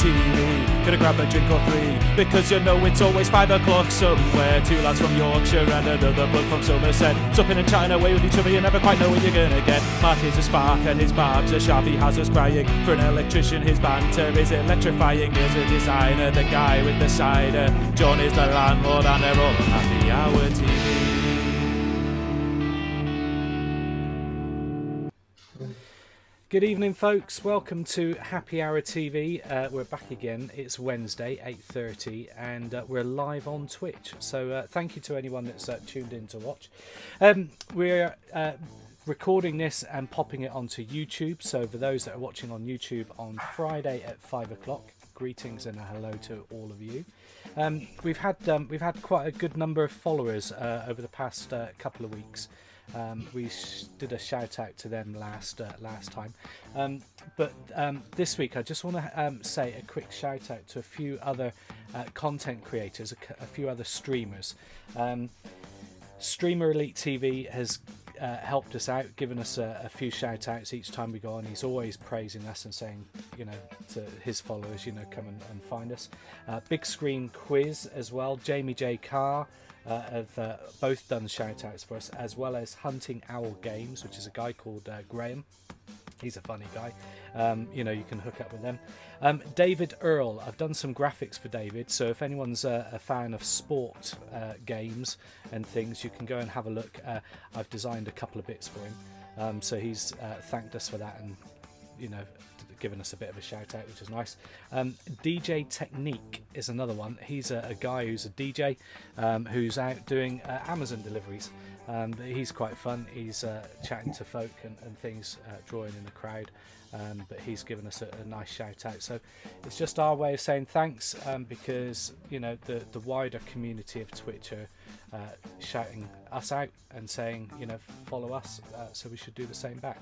HappyHourTV. Gonna grab a drink or three, because you know it's always 5 o'clock somewhere. Two lads from Yorkshire and another bloke from Somerset, supping and chatting away with each other, you never quite know what you're gonna get. Mark is a spark and his barbs are sharp, he has us crying. For an electrician his banter is electrifying. Here's a designer, the guy with the cider. John is the landlord and they're all on Happy Hour TV. Good evening, folks. Welcome to Happy Hour TV. We're back again. It's Wednesday, 8:30, and we're live on Twitch. So thank you to anyone that's tuned in to watch. We're recording this and popping it onto YouTube. So for those that are watching on YouTube on Friday at 5 o'clock, greetings and a hello to all of you. We've had quite a good number of followers over the past couple of weeks. We did a shout out to them last time, but this week I just want to say a quick shout out to a few other content creators, a few other streamers. Streamer Elite TV has helped us out, given us a few shout outs each time we go on. He's always praising us and saying, you know, to his followers, you know, come and find us. Big Screen Quiz as well. Jamie J. Carr have both done shout outs for us, as well as Hunting Owl Games, which is a guy called Graham. He's a funny guy. You know, you can hook up with them. David Earl, I've done some graphics for David, so if anyone's a fan of sport games and things, you can go and have a look. I've designed a couple of bits for him, so he's thanked us for that and, you know, given us a bit of a shout out, which is nice. DJ Technique is another one. He's a guy who's a DJ who's out doing Amazon deliveries. He's quite fun. He's chatting to folk and things, drawing in the crowd, but he's given us a nice shout out. So it's just our way of saying thanks, because, you know, the wider community of Twitch are shouting us out and saying, you know, follow us, so we should do the same back.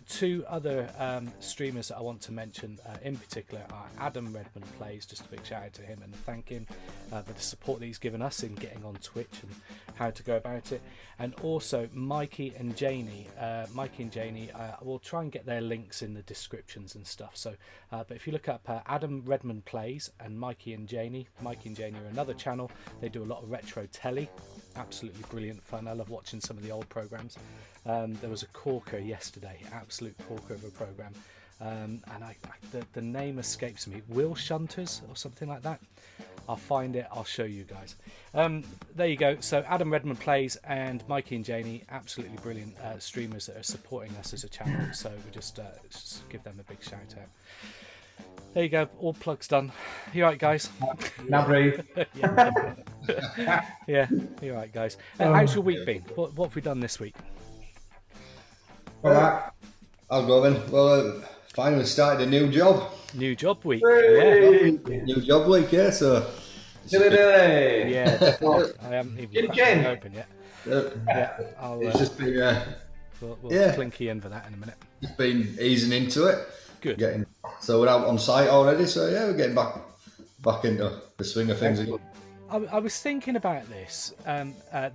Two other streamers that I want to mention in particular are Adam Redmond Plays. Just a big shout out to him and thank him for the support that he's given us in getting on Twitch and how to go about it. And also Mikey and Janie. We'll try and get their links in the descriptions and stuff. So, but if you look up Adam Redmond Plays and Mikey and Janie are another channel. They do a lot of retro telly. Absolutely brilliant fun. I love watching some of the old programs. There was a corker yesterday, absolute corker of a program, and the name escapes me. Will Shunters or something like that. I'll find it. I'll show you guys. There you go. So Adam Redmond Plays and Mikey and Janie, absolutely brilliant streamers that are supporting us as a channel. So we just give them a big shout out. There you go, all plugs done. You right, guys? Now breathe. Yeah, you right, guys. How's your week been? What have we done this week? Alright. How's it going? Well, finally started a new job. New job week. Hey. Yeah. New job week, yeah, so... Dilly-dilly. Yeah, I haven't even got it open yet. Yeah, it's just been... We'll yeah. clinky in for that in a minute. Just been easing into it. Good. So we're out on site already, so yeah, we're getting back into the swing of things again. I was thinking about this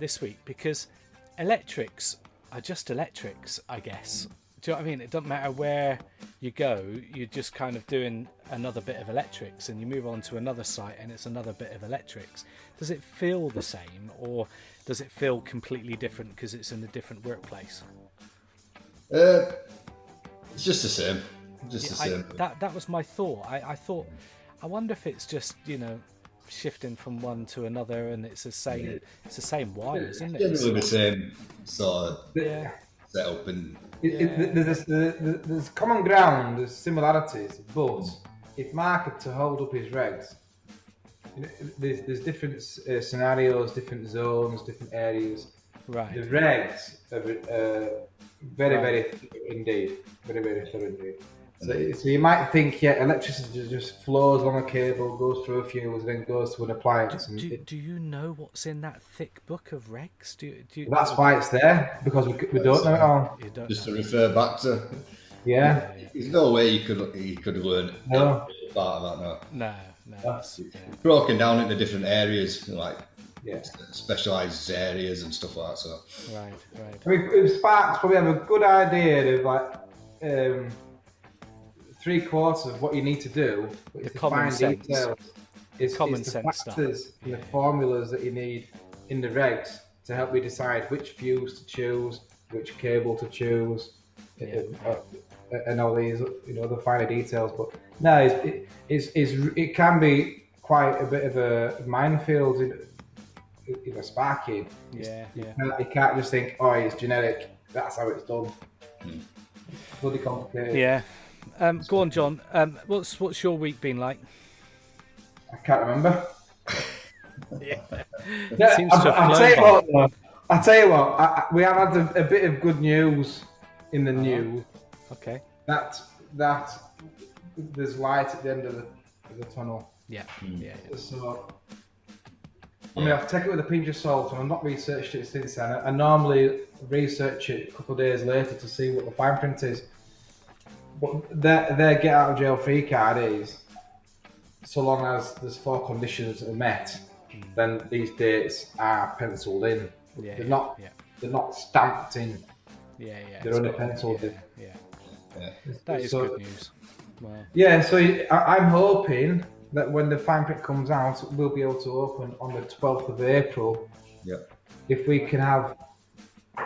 this week, because electrics are just electrics, I guess. Do you know what I mean? It doesn't matter where you go, you're just kind of doing another bit of electrics, and you move on to another site and it's another bit of electrics. Does it feel the same, or does it feel completely different because it's in a different workplace? It's just the same. The same. That was my thought. I thought, I wonder if it's just, you know, shifting from one to another, and it's the same. It's the same wires, isn't it? Generally the same sort of setup, and there's common ground, there's similarities, but if Mark had to hold up his regs, you know, there's different scenarios, different zones, different areas. Right. The regs are very thorough indeed. Very thorough indeed. So you might think, electricity just flows along a cable, goes through a fuse, then goes to an appliance. Do you know what's in that thick book of regs? That's why it's there, because we don't know it all. Just to refer back to. Yeah. There's no way you could learn part of that now. No. It's broken down into different areas, like Yeah. specialised areas and stuff like that. So Right. I mean, Sparks probably have a good idea of like 3/4 of what you need to do. But The it's common fine sense. details. It's Common the sense stuff. factors and the formulas that you need in the regs to help you decide which fuse to choose, which cable to choose, and all these, the finer details. But no, it can be quite a bit of a minefield in sparking. Yeah. You can't just think, oh, it's generic. That's how it's done. It's bloody complicated. Yeah. Go on, John. What's your week been like? I can't remember. It seems to have I'll flown tell you what. We have had a bit of good news in the news. Okay. That there's light at the end of the tunnel. Yeah. So, I mean, I've taken it with a pinch of salt, and I've not researched it since then. I normally research it a couple of days later to see what the fine print is. But their get out of jail free card is, so long as there's 4 conditions are met, then these dates are penciled in. Yeah, they're not stamped in. Yeah. They're only penciled in. Yeah. That is good news. Wow. Yeah, so I'm hoping that when the fine print comes out, we'll be able to open on the 12th of April. Yeah. If we can have,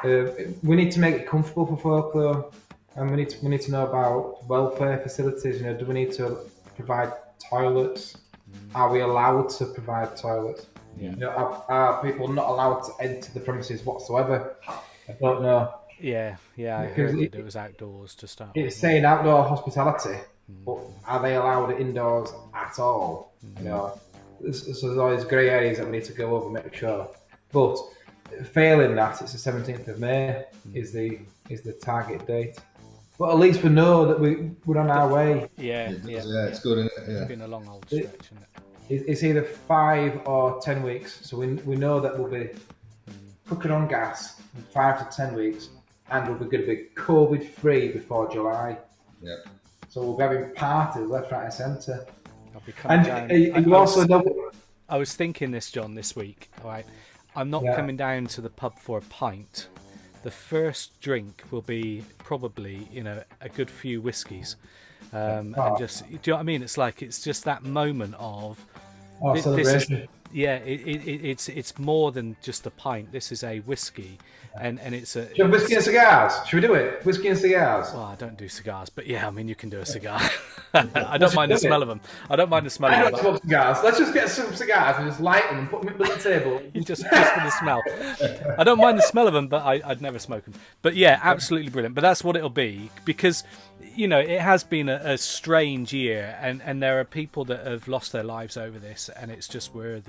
we need to make it comfortable for folklore, and we need to know about welfare facilities. Do we need to provide toilets? Are we allowed to provide toilets? Yeah. Are people not allowed to enter the premises whatsoever? I don't know. Yeah. I Because heard it was outdoors to start. It's saying outdoor hospitality, but are they allowed indoors at all? So there's all these grey areas that we need to go over and make sure. But failing that, it's the 17th of May is the target date. But at least we know that we're on our way. Yeah, it's good, isn't it? Yeah. It's been a long old stretch, isn't it? It's either 5 or 10 weeks. So we know that we'll be cooking on gas in 5 to 10 weeks, and we're going to be COVID free before July. Yeah. So we'll be having parties left, right, and centre. I'll be coming down. You also know. I was thinking this, John, this week. All right, I'm not coming down to the pub for a pint. The first drink will be probably, a good few whiskies, and just, do you know what I mean? It's just that moment of celebration. It's more than just a pint. This is a whiskey, and it's a. Should we have whiskey and cigars? Should we do it? Whiskey and cigars. Well, I don't do cigars, but yeah, I mean, you can do a cigar. I don't mind the smell of them. I don't mind the smell I of don't them. smoke cigars. Let's just get some cigars and just light them and put them at the table. just for the smell. I don't mind the smell of them, but I'd never smoke them. But yeah, absolutely brilliant. But that's what it'll be, because it has been a strange year, and there are people that have lost their lives over this, and it's just worth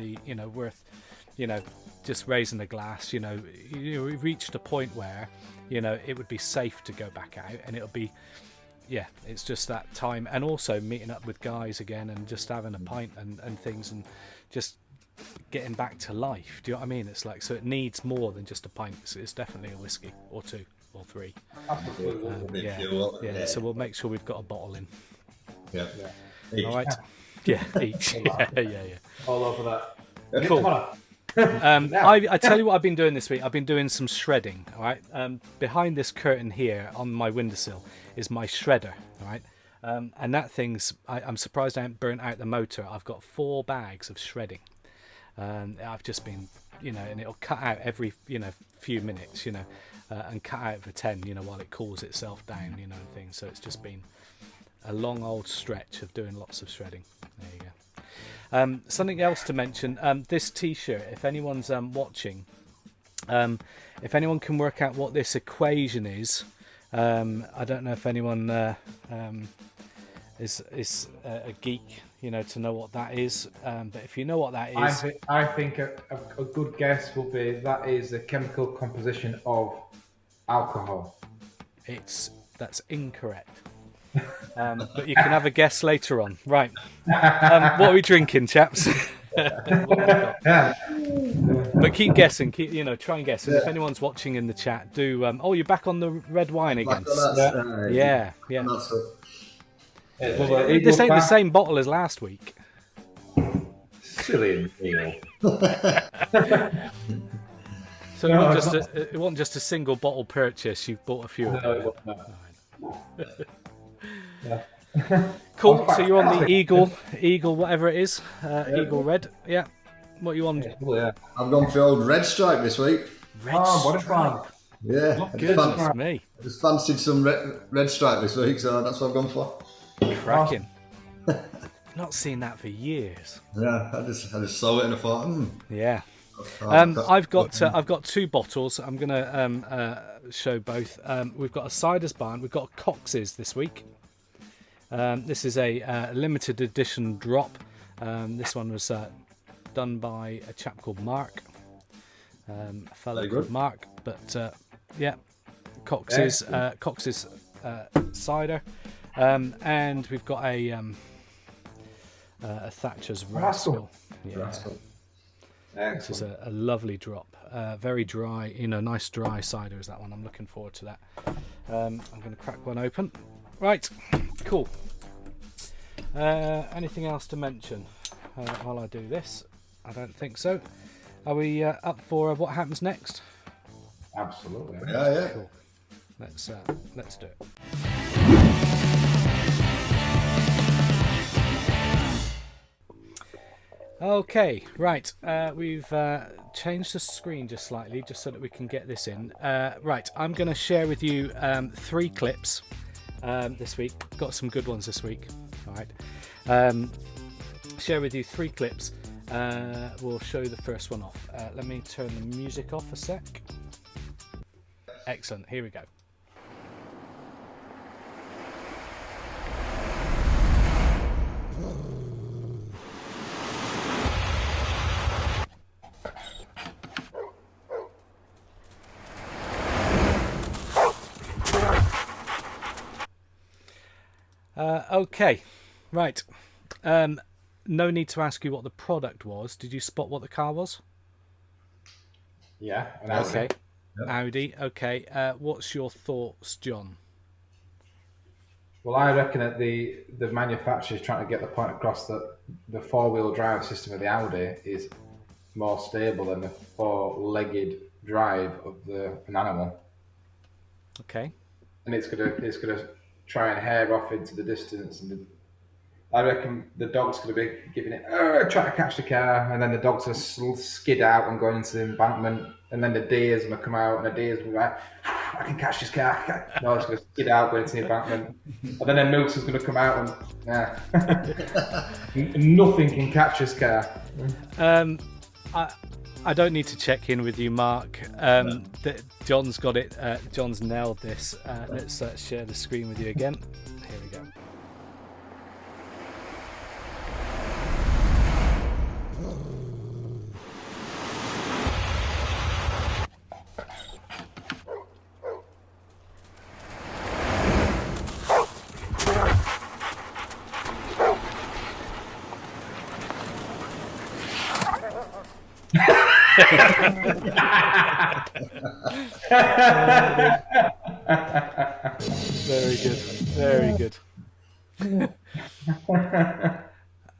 just raising a glass. We've reached a point where it would be safe to go back out, and it'll be it's just that time, and also meeting up with guys again and just having a pint and things, and just getting back to life. Do you know what I mean? It's like, so it needs more than just a pint. It's definitely a whiskey or 2 or 3. Absolutely. So we'll make sure we've got a bottle in. Yeah. All right. Yeah, each. Yeah. All over that. Cool. I tell you what I've been doing this week. I've been doing some shredding. All right. Behind this curtain here on my windowsill is my shredder. All right. And that thing's. I'm surprised I haven't burnt out the motor. I've got 4 bags of shredding. I've just been, and it'll cut out every, few minutes, and cut out for 10, while it cools itself down, and things. So it's just been a long old stretch of doing lots of shredding. There you go. Something else to mention, this t-shirt, if anyone's watching, if anyone can work out what this equation is, I don't know if anyone is a geek, to know what that is, but if you know what that is, I think a good guess will be that is the chemical composition of alcohol. That's incorrect. But you can have a guess later on. Right. What are we drinking, chaps? But keep guessing. Try and guess. And if anyone's watching in the chat, do. You're back on the red wine again. Yeah. This ain't the same bottle as last week. Silly deal. So it wasn't just a single bottle purchase. You've bought a few. No. Cool. So you're on the Eagle, whatever it is, Eagle Red. Yeah. What you on? Yeah. I've gone for old Red Stripe this week. What a fun. Yeah. Goodness me. I just fancied some red Stripe this week, so that's what I've gone for. Cracking. Not seen that for years. Yeah, I just saw it and I thought, Yeah. I've got 2 bottles. I'm gonna show both. We've got a Ciders Barn. We've got Cox's this week. This is a limited edition drop. This one was done by a chap called Mark, a fellow called Mark. But yeah, Cox's cider, and we've got a Thatcher's Rascal. Yeah. This is a lovely drop, very dry, nice dry cider is that one. I'm looking forward to that. I'm going to crack one open. Right, cool. Anything else to mention while I do this? I don't think so. Are we up for what happens next? Absolutely. Yeah. Cool. Let's do it. Okay, right. We've changed the screen just slightly, just so that we can get this in. Right, I'm going to share with you 3 clips this week. Got some good ones this week. All right. Share with you 3 clips. We'll show you the first one off. Let me turn the music off a sec. Excellent. Here we go. Okay, right. No need to ask you what the product was. Did you spot what the car was? Yeah. Okay. Yep. Audi. Okay. What's your thoughts, John? Well, I reckon that the manufacturer's trying to get the point across that the 4-wheel drive system of the Audi is more stable than the 4-legged drive of an animal. Okay. And it's gonna try and hair off into the distance, and I reckon the dog's gonna be giving it try to catch the car, and then the dog's gonna skid out and go into the embankment, and then the deer's gonna come out, and the deer's gonna be like, I can catch this car. No, it's gonna skid out, go into the embankment, and then the Mooks is gonna come out and nothing can catch this car. I don't need to check in with you, Mark. John's got it. John's nailed this. Let's share the screen with you again. Here we go. Very good, very good.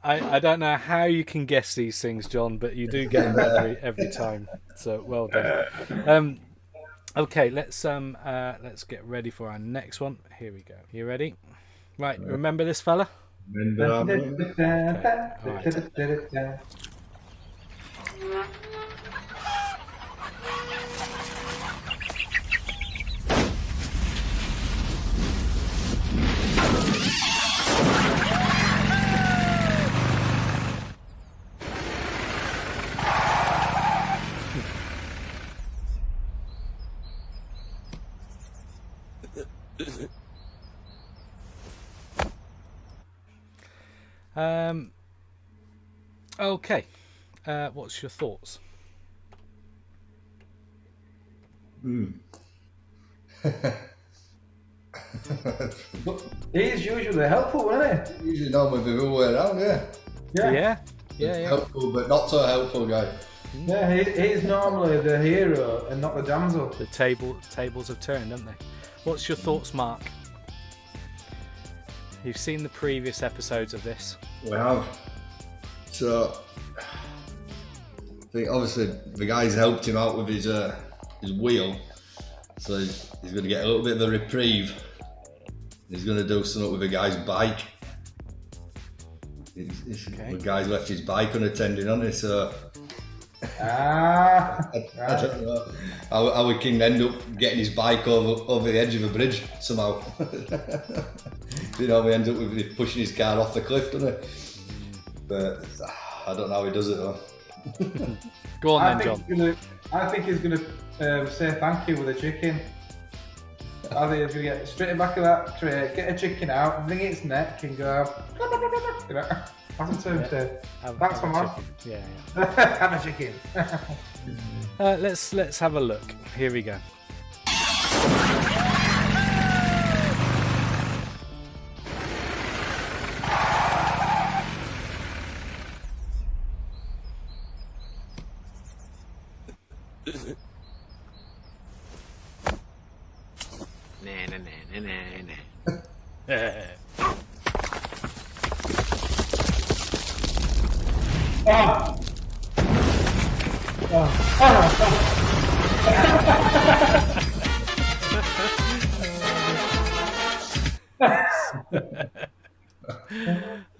I don't know how you can guess these things, John, but you do get them every time. So well done. Okay, let's get ready for our next one. Here we go. You ready? Right, remember this fella? Okay. Right. Okay. What's your thoughts? He's usually helpful, isn't he? Usually normally the other way around, Yeah. Helpful, but not so helpful guy. Yeah, he's normally the hero and not the damsel. The tables have turned, haven't they? What's your thoughts, Mark? You've seen the previous episodes of this. We have. So, I think obviously the guy's helped him out with his wheel, so he's going to get a little bit of a reprieve He's going to do something with a guy's bike. The guy's left his bike unattended on it, so I don't know how we can end up getting his bike over the edge of a bridge somehow. You know, we end up with pushing his car off the cliff, doesn't it? But I don't know how he does it though. Go on then, John. I think he's going to say thank you with a chicken. I think he's going to get straight back of that tray, get a chicken out, wring its neck, and go. You know, that's what I'm saying. Thanks for much. Yeah. Have a chicken. Let's have a look. Here we go.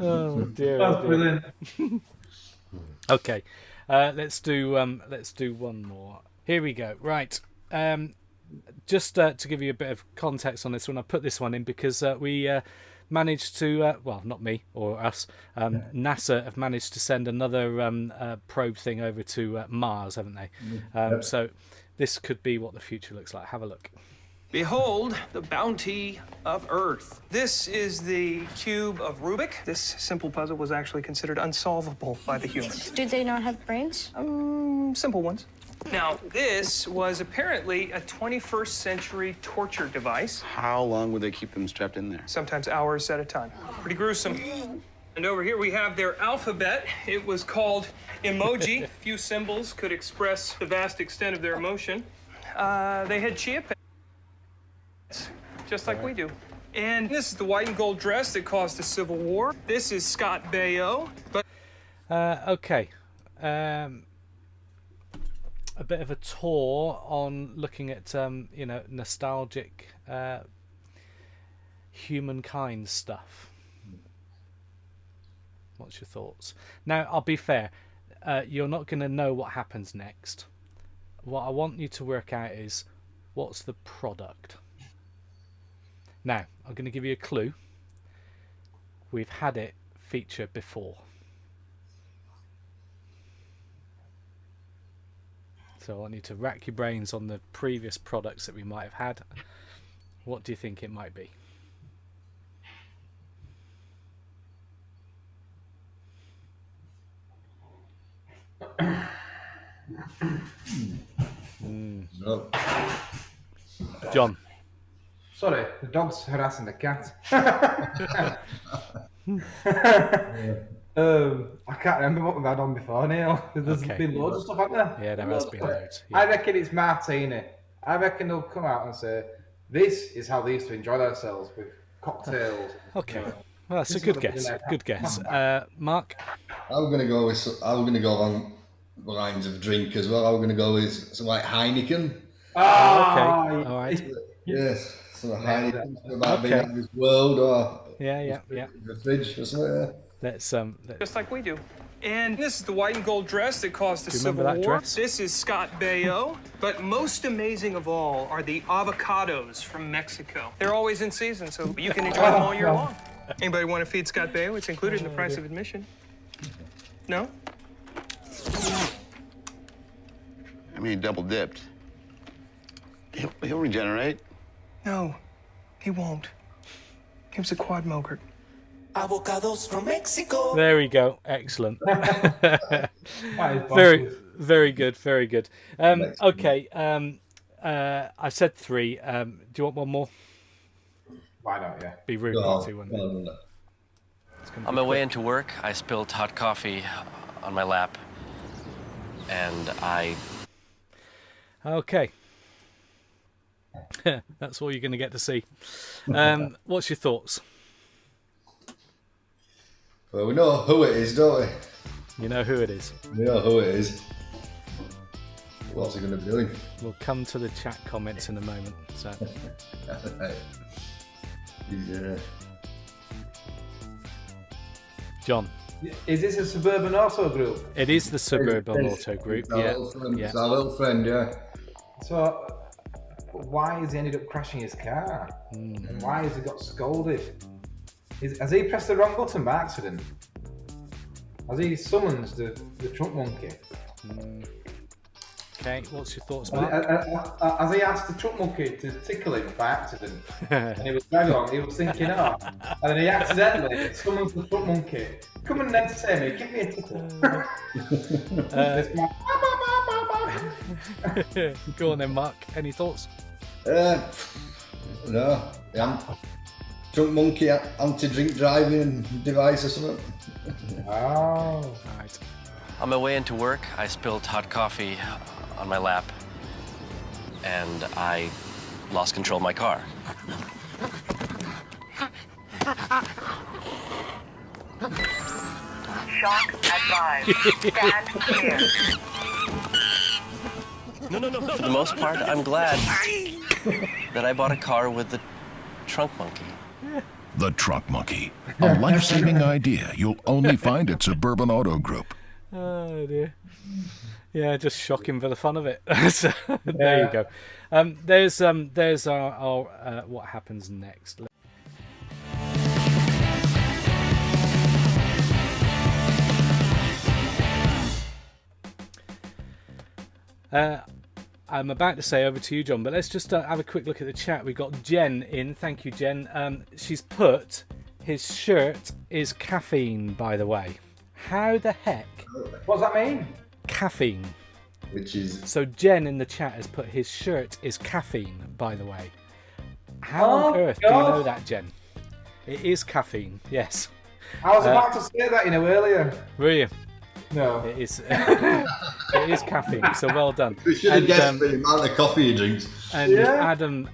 Oh dear. That's brilliant. Okay, let's do one more. Here we go. Right. Just to give you a bit of context on this one, I put this one in because we managed to, well, not me or us, NASA have managed to send another probe thing over to Mars, haven't they? So this could be what the future looks like. Have a look. Behold the bounty of Earth. This is the cube of Rubik. This simple puzzle was actually considered unsolvable by the humans. Did they not have brains? Simple ones. Now, this was apparently a 21st century torture device. How long would they keep them strapped in there? Sometimes hours at a time. Pretty gruesome. And over here we have their alphabet. It was called emoji. Few symbols could express the vast extent of their emotion. They had chia pets, just like we do. And this is the white and gold dress that caused the Civil War. This is Scott Baio. But Okay. A bit of a tour on looking at nostalgic humankind stuff. What's your thoughts? Now, I'll be fair, you're not going to know what happens next. What I want you to work out is what's the product. Now, I'm going to give you a clue. We've had it feature before. So I want you to rack your brains on the previous products that we might have had. What do you think it might be? No. John. Sorry, the dog's harassing the cat. I can't remember what we've had on before, Neil. There's been loads of stuff, hasn't there? Yeah, there has been loads. Yeah. I reckon it's Martini. I reckon they'll come out and say, this is how they used to enjoy themselves with cocktails. Okay. Well, that's a good guess. Good guess. Mark? I'm gonna go along the lines of drink as well. I'm gonna go with something like Heineken. Okay. All right. Yes, some Heineken about being out of this world or Yeah. the fridge or something. Let's just like we do. And this is the white and gold dress that caused the Civil War. Dress? This is Scott Baio. But most amazing of all are the avocados from Mexico. They're always in season, so you can enjoy them all year long. Anybody want to feed Scott Baio? It's included in the price of admission. No? I mean, he double dipped. He'll regenerate. No, he won't. He was a quad mogurt. Avocados from Mexico. There we go. Excellent. Very good. Very good. Okay. I said 3. Do you want one more? Why not? Yeah. Be rude not to, wouldn't it? On my way into work, I spilled hot coffee on my lap, and I... Okay. That's all you're going to get to see. What's your thoughts? Well, we know who it is, don't we? You know who it is. We know who it is. What's he going to be doing? We'll come to the chat comments in a moment. So John. Is this a suburban auto group? It is the suburban auto group. It's our little friend, yeah. So, why has he ended up crashing his car? And why has he got scolded? Has he pressed the wrong button by accident? Has he summoned the trunk monkey? Okay, what's your thoughts, Mark? Has he asked the trunk monkey to tickle him by accident? And he was dragged on, he was thinking, oh. And then he accidentally summons the trunk monkey. Come and entertain me, give me a tickle. Go on then, Mark. Any thoughts? No. Trunk monkey anti-drink driving device or something. Oh. Right. On my way into work, I spilled hot coffee on my lap, and I lost control of my car. Shock advised. Stand clear. For the most part, I'm glad that I bought a car with the trunk monkey. The Trunk Monkey, a life-saving idea you'll only find at Suburban Auto Group. Oh dear. Yeah, just shock him for the fun of it. So, there you go. There's our what happens next. I'm about to say over to you, John, but let's just have a quick look at the chat. We've got Jen in. Thank you, Jen. She's put, his shirt is caffeine, by the way. How the heck? What does that mean? Caffeine. Which is... So Jen in the chat has put, his shirt is caffeine, by the way. How on earth do you know that, Jen? It is caffeine, yes. I was about to say that, earlier. Were you? No. It is, it is caffeine, so well done. We should have guessed the amount of coffee he drinks. And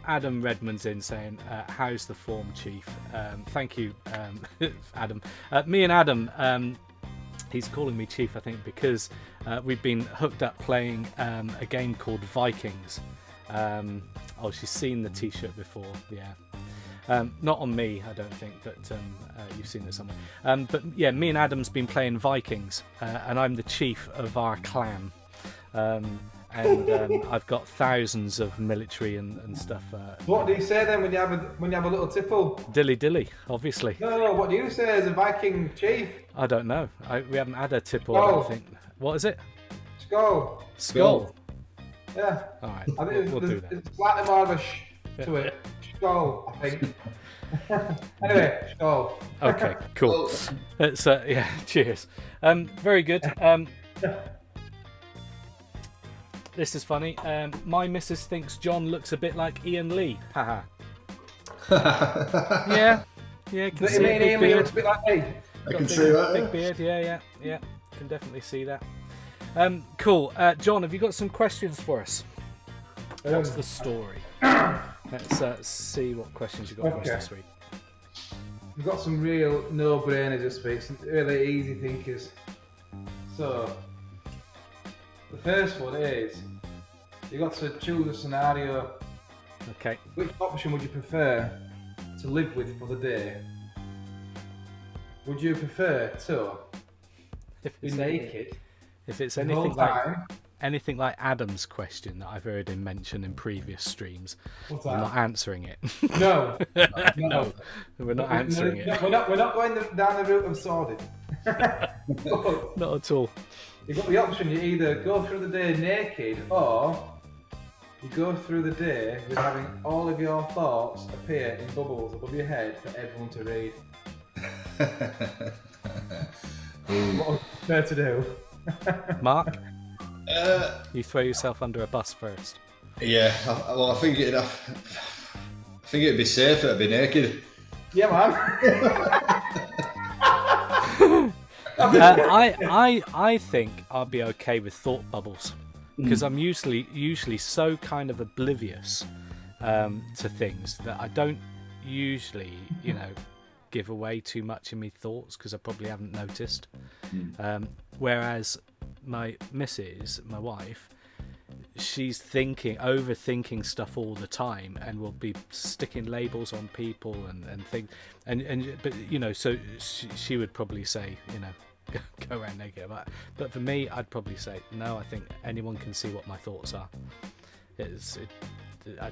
Adam Redmond's in saying, how's the form, Chief? Thank you, Adam. Me and Adam, he's calling me Chief, I think, because we've been hooked up playing a game called Vikings. Oh, she's seen the t-shirt before, yeah. Not on me, I don't think, but you've seen it somewhere. But yeah, me and Adam's been playing Vikings, and I'm the chief of our clan. And I've got thousands of military and stuff. What do you say then when you have a little tipple? Dilly dilly, obviously. No, what do you say as a Viking chief? I don't know. We haven't had a tipple, I don't think. What is it? Skull. Skull. Yeah. All right, I think we'll do that. It's slightly more of a to it. Skull, I think. Anyway, skull. Okay, cool. It's yeah. Cheers. Very good. This is funny. My missus thinks John looks a bit like Ian Lee. Haha. Yeah. Yeah. Can see Ian Lee looks a bit like me. I can see that. Big beard. Yeah. Can definitely see that. Cool. John, have you got some questions for us? What's the story? Let's see what questions you got for us this week. We've got some real no-brainers this week, some really easy thinkers. So, the first one is, you got to choose a scenario. Okay. Which option would you prefer to live with for the day? Would you prefer to be naked? If it's the whole anything like Adam's question that I've heard him mention in previous streams, What's we're that? not answering it. No. No, we're not answering it. We're not going down the route of sordid. Not at all. You've got the option, you either go through the day naked, or you go through the day with having all of your thoughts appear in bubbles above your head for everyone to read. What would you prefer to do? Mark? You throw yourself under a bus first. Yeah, I think it'd be safer to be naked. Yeah, man. I think I'll be okay with thought bubbles because I'm usually so kind of oblivious to things that I don't usually, give away too much in my thoughts because I probably haven't noticed. Whereas my missus, my wife, she's overthinking stuff all the time, and will be sticking labels on people and things, but you know, so she would probably say, you know, go around naked. But for me, I'd probably say no. I think anyone can see what my thoughts are.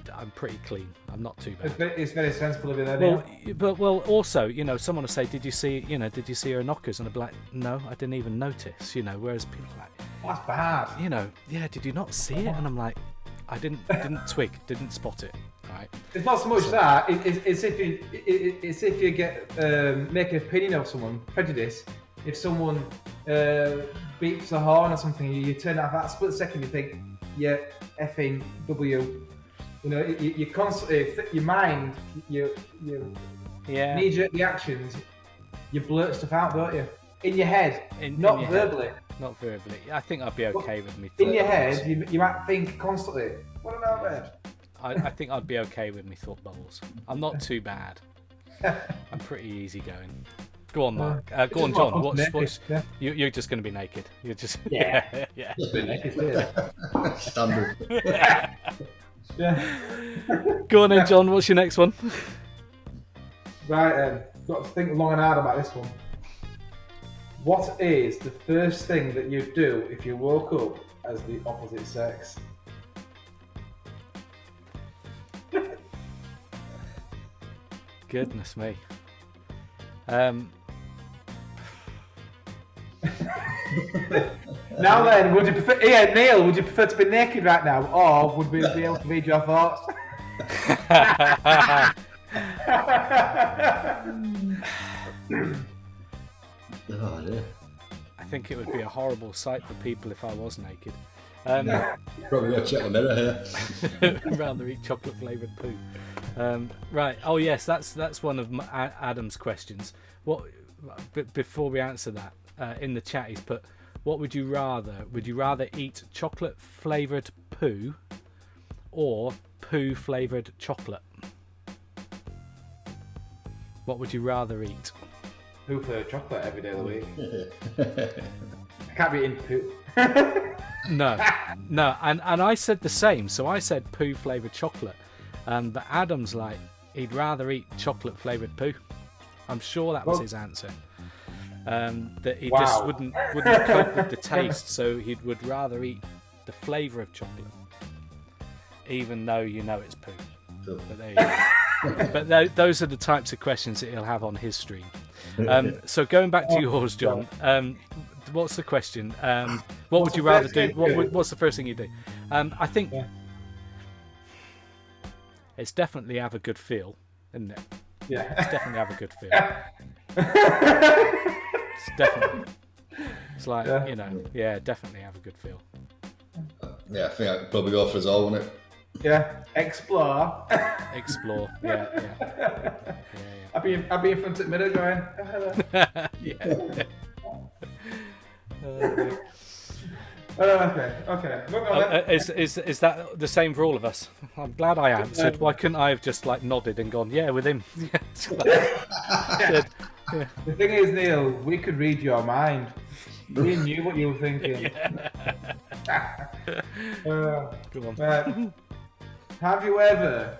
I'm pretty clean. I'm not too bad. It's very sensible of you then. Well, also, you know, someone will say, did you see her knockers? And I'd be like, no, I didn't even notice. You know, whereas people are like, that's bad. You know, yeah, did you not see it? And I'm like, I didn't twig, didn't spot it. Right. It's not so much that. It's if you get make an opinion of someone, prejudice. If someone beeps a horn or something, you turn out that split second, you think, yeah, effing W. You know, you constantly, your mind, your knee-jerk reactions, you blurt stuff out, don't you? In your head, not verbally. Not verbally. I think I'd be okay with me. In your head, you might think constantly, what about that? I think I'd be okay with me thought bubbles. I'm not too bad. I'm pretty easygoing. Go on, Mark. Go on, John. What's you're just going to be naked. You're just yeah. Standard. Yeah. Go on then, John. What's your next one? Right, got to think long and hard about this one. What is the first thing that you'd do if you woke up as the opposite sex? Goodness me. Now then, would you prefer? Yeah, Neil, would you prefer to be naked right now, or would we be able to read your thoughts? Oh, yeah. I think it would be a horrible sight for people if I was naked. Probably got to check the mirror here. Rather eat chocolate flavoured poo. Right. Oh yes, that's one of Adam's questions. What? Before we answer that, in the chat he's put, what would you rather? Would you rather eat chocolate flavoured poo or poo flavoured chocolate? What would you rather eat? Poo flavoured chocolate every day of the week. I can't be eating poo. No, and I said the same. So I said poo flavoured chocolate, but Adam's like he'd rather eat chocolate flavoured poo. I'm sure that was his answer. That he just wouldn't cope with the taste, so he would rather eat the flavour of chocolate, even though you know it's poo. Cool. But there you go. But those are the types of questions that he'll have on his stream. So going back to yours, John. What's the question? What would you rather do? What's the first thing you do? I think it's definitely have a good feel, isn't it? Yeah. It's definitely have a good feel. It's definitely. It's like, you know, definitely have a good feel. Yeah, I think I could probably go for us all, wouldn't it? Yeah, explore. Explore, yeah. I'll be in front of the mirror going, oh, hello. Yeah. Okay. Look on that. Is that the same for all of us? I'm glad I answered. Why couldn't I have just like nodded and gone, yeah, with him? The thing is, Neil, we could read your mind. We knew what you were thinking. Go on. Have you ever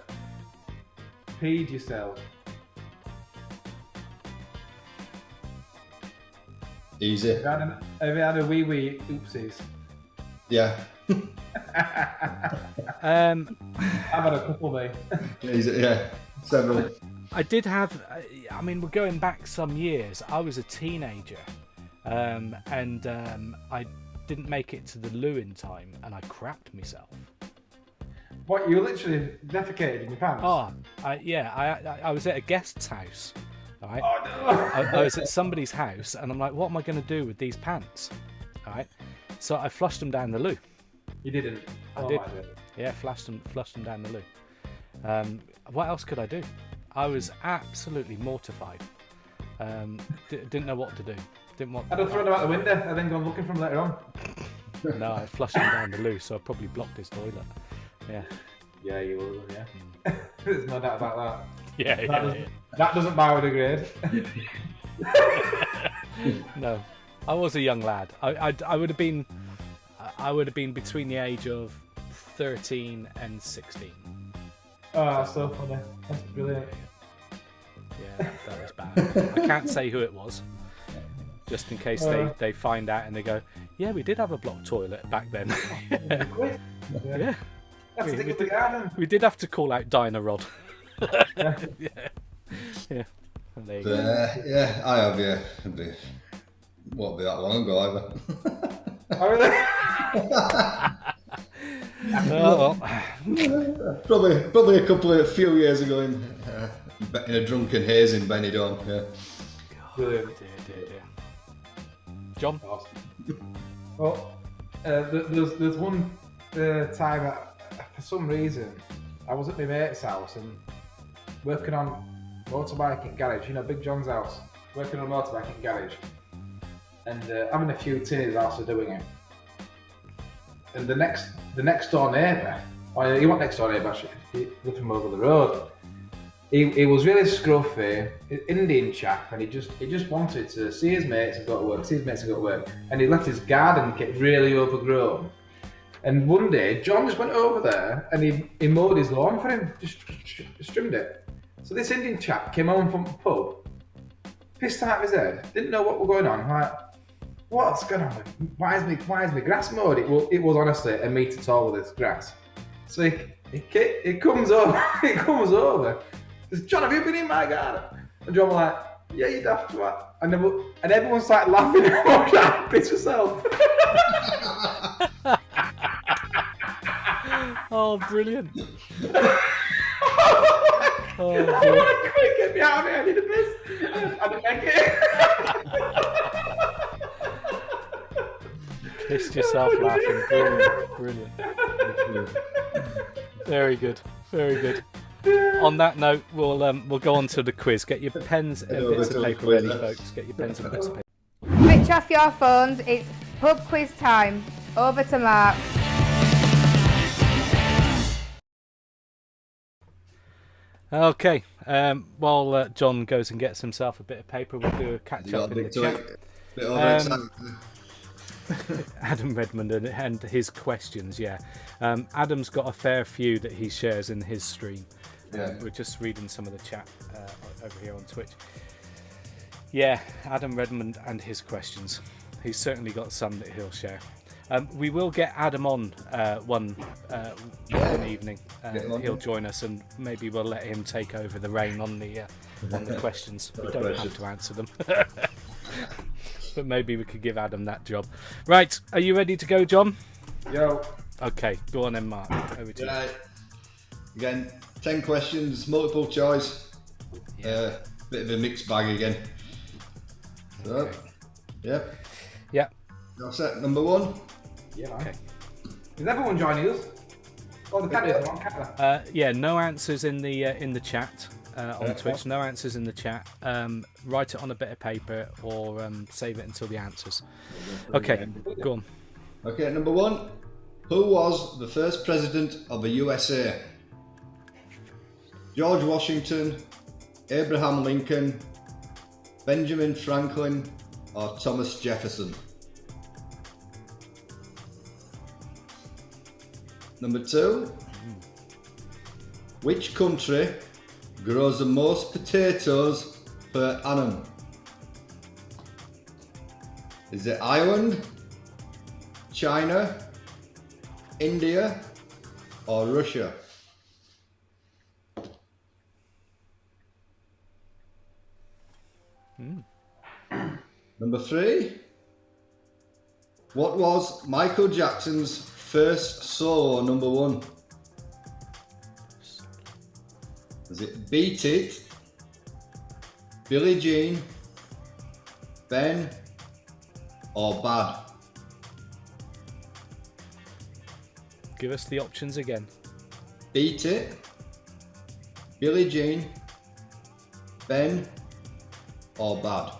peed yourself? Easy. Have you had a wee oopsies? Yeah. I've had a couple, mate. Easy, yeah. Several. I did have, I mean, we're going back some years. I was a teenager, and I didn't make it to the loo in time, and I crapped myself. What, you literally defecated in your pants? Oh, I was at a guest's house, right? Oh, no. I was at somebody's house, and I'm like, what am I going to do with these pants? All right, so I flushed them down the loo. You didn't? I did. Yeah, flushed them down the loo. What else could I do? I was absolutely mortified. Didn't know what to do. I'd have thrown them out the window and then gone looking for them later on. No, I flushed him down the loo, so I probably blocked his toilet. Yeah. Yeah, you will, yeah. There's no doubt about that. Yeah, that doesn't biodegrade. No, I was a young lad. I would have been between the age of 13 and 16. Oh, that's so funny. That's brilliant. Yeah, that was bad. I can't say who it was, just in case they find out and they go, yeah, we did have a block toilet back then. Yeah. That's the thing with the garden. We did have to call out Dinah Rod. Yeah. Yeah. And there you go. Yeah, I have, yeah. Won't be that long ago either. Oh, really? Probably a few years ago in a drunken haze in Benidorm. Yeah. Brilliant. Dear. John? Well, there's one time for some reason I was at my mate's house and working on motorbiking garage. You know, Big John's house. Working on motorbiking garage, and having a few tinnies after doing it. And the next door neighbour, or he wasn't next door neighbour actually, he lived from over the road. He was really scruffy, Indian chap, and he just wanted to see his mates and go to work, and he left his garden get really overgrown. And one day, John just went over there and he mowed his lawn for him, just trimmed it. So this Indian chap came home from the pub, pissed out of his head, didn't know what was going on, like, what's going on? Why is my grass mowed? It was honestly a metre tall with this grass. So he comes over, says, John, have you been in my garden? And John was like, yeah, you'd have to. And everyone started laughing. I was like, piss yourself. Oh, brilliant. I want to quick get me out of here, I need a piss. I didn't make it. Pissed yourself laughing. Brilliant. Very good. On that note, we'll go on to the quiz. Get your pens and bits of paper ready, folks. Get your pens and bits of paper. Switch off your phones. It's pub quiz time. Over to Mark. Okay. While John goes and gets himself a bit of paper, we'll do a catch up in the chat. Adam Redmond and his questions, yeah. Adam's got a fair few that he shares in his stream. We're just reading some of the chat over here on Twitch. Yeah, Adam Redmond and his questions. He's certainly got some that he'll share. We will get Adam on one evening. He'll join us, and maybe we'll let him take over the reign on the questions. We don't have to answer them. But maybe we could give Adam that job. Right, are you ready to go, John? Yo. Okay, go on then, Mark. Over to you. Again, 10 questions, multiple choice. Bit of a mixed bag again. So, Okay. Yep. That's it. Number one. Yeah. Okay. Is everyone joining us? Oh, the cameras are on camera. Yeah, no answers in the chat on Twitch. No answers in the chat. Write it on a bit of paper or save it until the answers. Okay, go on. Okay, number one. Who was the first president of the USA? George Washington, Abraham Lincoln, Benjamin Franklin, or Thomas Jefferson? Number two. Which country grows the most potatoes per annum? Is it Ireland, China, India, or Russia? Number three. What was Michael Jackson's first solo number one? Is it Beat It, Billie Jean, Ben, or Bad? Give us the options again. Beat It, Billie Jean, Ben, or Bad?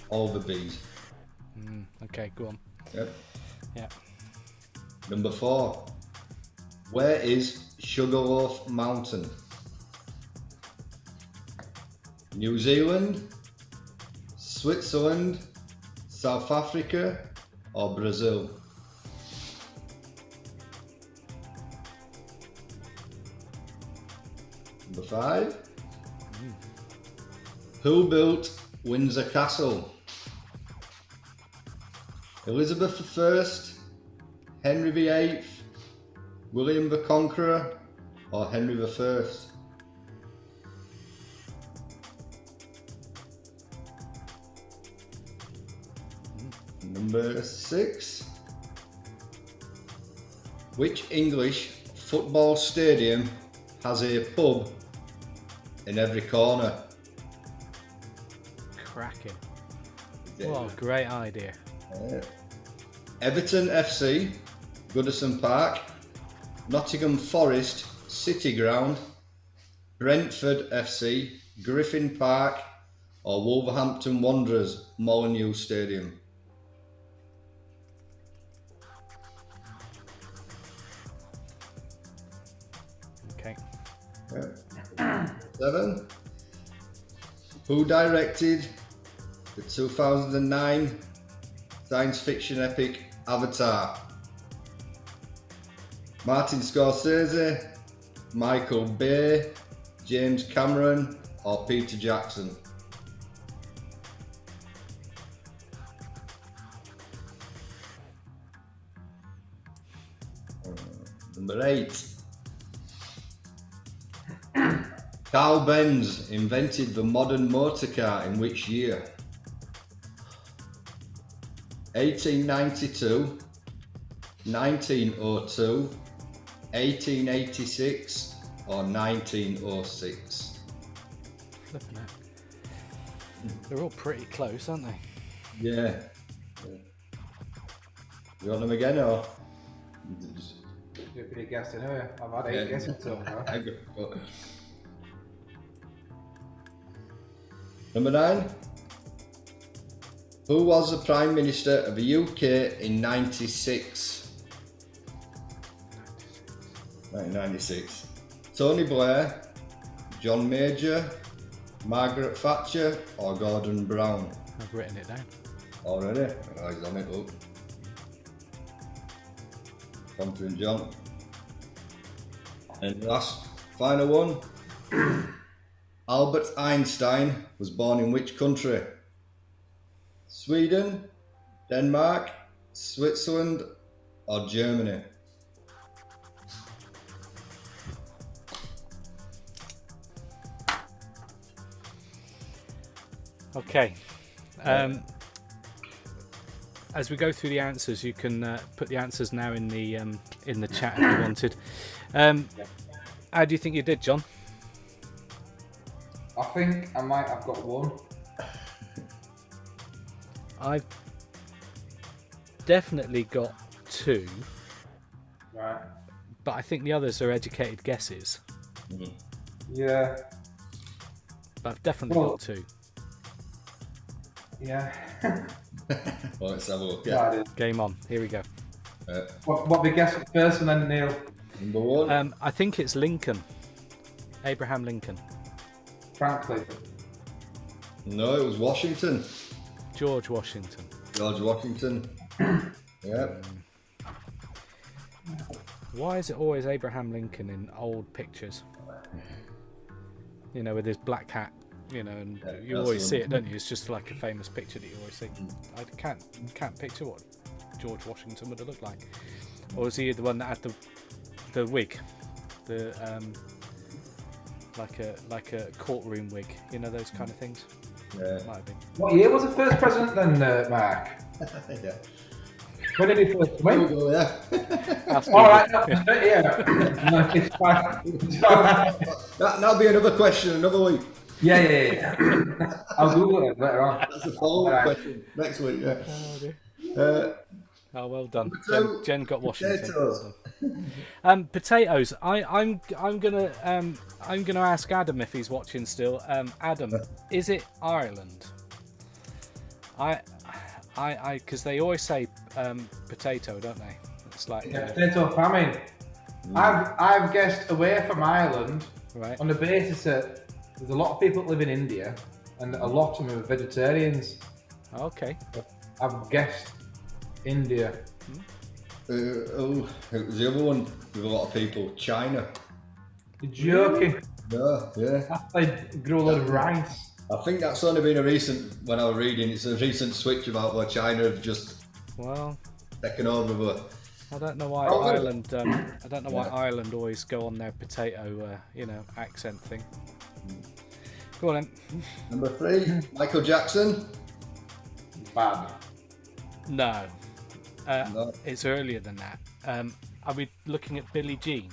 All the B's. Okay, go on. Yep. Yeah. Number four. Where is Sugarloaf Mountain? New Zealand, Switzerland, South Africa, or Brazil? 5. Who built Windsor Castle? Elizabeth I, Henry VIII, William the Conqueror, or Henry I? Number 6. Which English football stadium has a pub in every corner? Cracking. What a great idea. Everton FC, Goodison Park, Nottingham Forest, City Ground, Brentford FC, Griffin Park, or Wolverhampton Wanderers, Molineux Stadium? Okay. 7. Who directed the 2009 science fiction epic Avatar? Martin Scorsese, Michael Bay, James Cameron, or Peter Jackson? Number 8. Carl Benz invented the modern motor car in which year? 1892, 1902, 1886, or 1906? Flipping out. They're all pretty close, aren't they? Yeah. You want them again, or? Do a bit of guessing, anyway. I've had 8 guesses so far. Number 9. Who was the Prime Minister of the UK in 1996? Tony Blair, John Major, Margaret Thatcher, or Gordon Brown? I've written it down. Already? Oh, he's on it, look. Confident John. And last, final one. Albert Einstein was born in which country? Sweden, Denmark, Switzerland, or Germany? Okay. As we go through the answers, you can put the answers now in the chat if you wanted. How do you think you did, John? I think I might have got 1. I've definitely got 2. Right. But I think the others are educated guesses. Yeah. But I've definitely got 2. Yeah. Well, let's have a look. Yeah. Game on. Here we go. What we guess first and then Neil? Number 1. I think it's Lincoln. Abraham Lincoln. Frankly. No, it was Washington. George Washington. George Washington. Yep. Why is it always Abraham Lincoln in old pictures? You know, with his black hat. You know, and you always see it, don't you? It's just like a famous picture that you always see. I can't picture what George Washington would have looked like. Or was he the one that had the wig, the like a courtroom wig? You know, those kind of things. Yeah. Might have been. What year was the first president then, Mark? Yeah. When did he first win? Yeah. Alright, yeah. No, it's fine. That'll be another question another week. Yeah. I'll Google it later on. That's the follow-up question next week. Yeah. Oh, well done. So, Jen got Washington. Potatoes. Potatoes. I'm gonna ask Adam if he's watching still. Adam, is it Ireland? Because they always say potato, don't they? It's like potato famine. I've guessed away from Ireland, right, on the basis that there's a lot of people that live in India, and a lot of them are vegetarians. Okay. I've guessed India. It was the other one with a lot of people. China. You're joking. No, yeah. That's like grow a lot of rice. I think that's only been a recent, when I was reading, it's a recent switch about where China have just taken over. But I don't know why Ireland. I don't know why Ireland always go on their potato, accent thing. Go on then. Number 3, Michael Jackson. Bad. No. No. It's earlier than that. Are we looking at Billie Jean?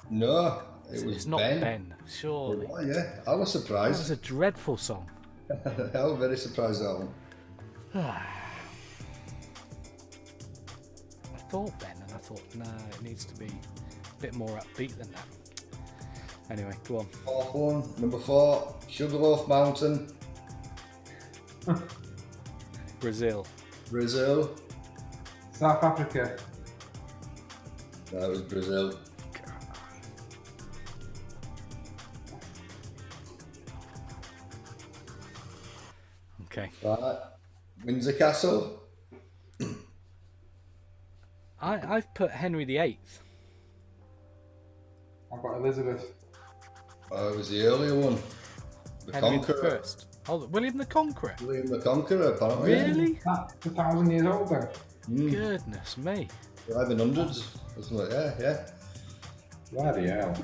No, it's not Ben, surely. Oh, yeah, I was surprised. That was a dreadful song. I was very surprised at that one. I thought Ben, and I thought, no, it needs to be a bit more upbeat than that. Anyway, go on. 4th one, number 4, Sugarloaf Mountain. Brazil. South Africa. That was Brazil. Okay. Right. Windsor Castle. I've put Henry VIII. I've got Elizabeth. It was the earlier one. The Henry Conqueror. I. Oh, William the Conqueror. William the Conqueror, apparently. Really? That's 1,000 years old then. Goodness me. 1100s. Yeah. Bloody hell.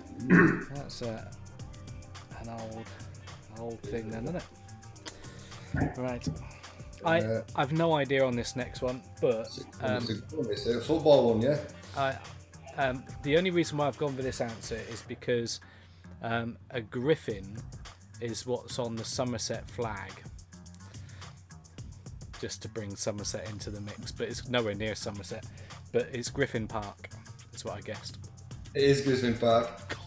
That's an old thing then, isn't it? Right. I've no idea on this next one, but it's a football one, yeah. the only reason why I've gone for this answer is because a griffin is what's on the Somerset flag. Just to bring Somerset into the mix, but it's nowhere near Somerset. But it's Griffin Park. That's what I guessed. It is Griffin Park.